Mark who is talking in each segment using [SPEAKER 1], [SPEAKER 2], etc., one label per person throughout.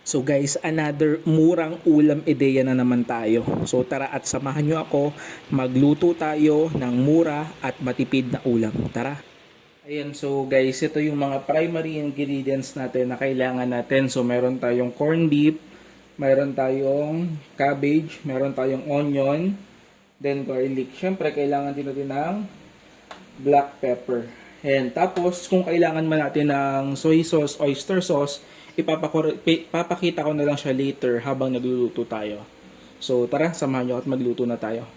[SPEAKER 1] So guys, another murang ulam ideya na naman tayo. So tara at samahan nyo ako, magluto tayo ng mura at matipid na ulam. Tara! Ayan, so guys, ito yung mga primary ingredients natin na kailangan natin. So meron tayong corned beef, meron tayong cabbage, meron tayong onion, then garlic. Siyempre, kailangan din natin ng black pepper. And tapos, kung kailangan man natin ng soy sauce, oyster sauce, papakita ko na lang siya later habang nagluluto tayo. So tara, samahan nyo at magluto na tayo.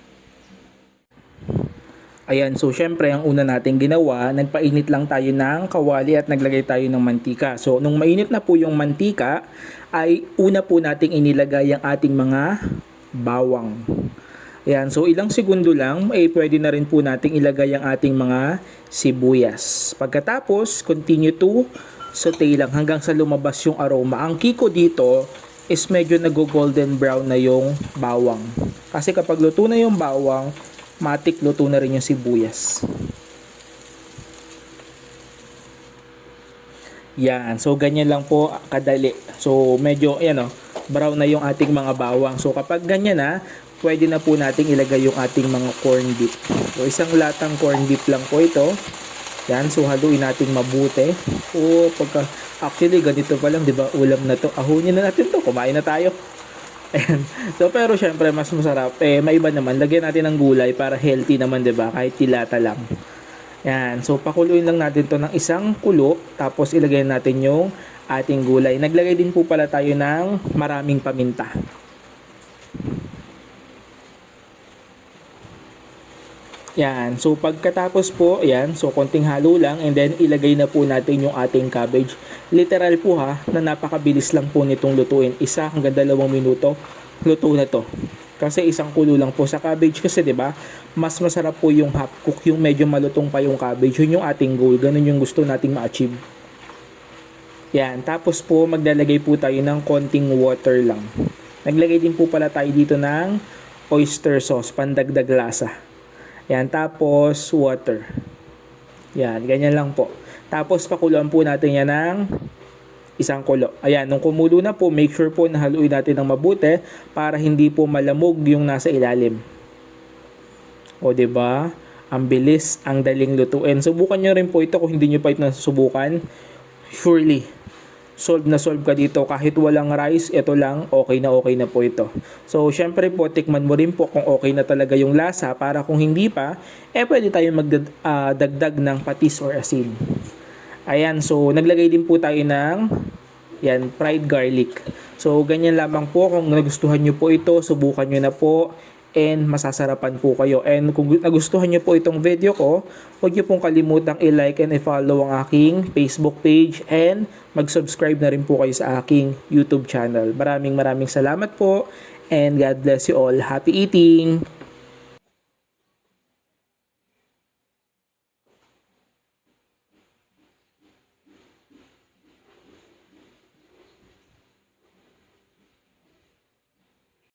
[SPEAKER 1] Ayan, so syempre ang una nating ginawa, nagpainit lang tayo ng kawali at naglagay tayo ng mantika. So nung mainit na po yung mantika, ay una po nating inilagay ang ating mga bawang. Ayan, so ilang segundo lang, pwede na rin po nating ilagay ang ating mga sibuyas. Pagkatapos, continue to saute lang hanggang sa lumabas yung aroma. Ang kiko dito is medyo nag-golden brown na yung bawang. Kasi kapag luto na yung bawang, matik luto na rin yung sibuyas. Yan. So, ganyan lang po kadali. So, medyo, brown na yung ating mga bawang. So, kapag ganyan na, pwede na po nating ilagay yung ating mga corned beef. So, isang latang corned beef lang po ito. Yan. So, haluin natin mabuti. Actually, ganito pa lang, di ba? Ulam na to. Ahunin na natin to. Kumain na tayo. So pero syempre mas masarap maiba naman lagyan natin ng gulay para healthy naman 'di ba kahit tilata lang. Yan, so pakuluin lang natin 'to ng isang kulo tapos ilagay natin yung ating gulay. Naglagay din po pala tayo ng maraming paminta. Yan, so pagkatapos po, yan, so konting halo lang and then ilagay na po natin yung ating cabbage. Literal po na napakabilis lang po nitong lutuin. 1 hanggang 2 minuto, luto na to. Kasi isang kulo lang po sa cabbage kasi 'di ba? Mas masarap po yung half cook, yung medyo malutong pa yung cabbage. Yun yung ating goal, ganun yung gusto nating ma-achieve. Yan, tapos po maglalagay po tayo ng konting water lang. Naglagay din po pala tayo dito ng oyster sauce, pandagdag lasa. Yan, tapos water. Yan, ganyan lang po. Tapos pakuluan po natin yan ng isang kulo. Ayan, nung kumulo na po, make sure po na haluin natin ng mabuti para hindi po malamog yung nasa ilalim. O, 'di ba? Ang bilis, ang daling lutuin. Subukan nyo rin po ito kung hindi nyo pa ito nasusubukan. Surely, solve na solve ka dito. Kahit walang rice, ito lang, okay na po ito. So, syempre po, tikman mo rin po kung okay na talaga yung lasa para kung hindi pa, pwede tayong magdagdag ng patis or asin. Ayan, so, naglagay din po tayo ng fried garlic. So, ganyan lamang po. Kung nagustuhan nyo po ito, subukan nyo na po. And masasarapan po kayo. And kung nagustuhan nyo po itong video ko, huwag nyo pong kalimutang i-like and i-follow ang aking Facebook page and mag-subscribe na rin po kayo sa aking YouTube channel. Maraming salamat po and God bless you all. Happy eating!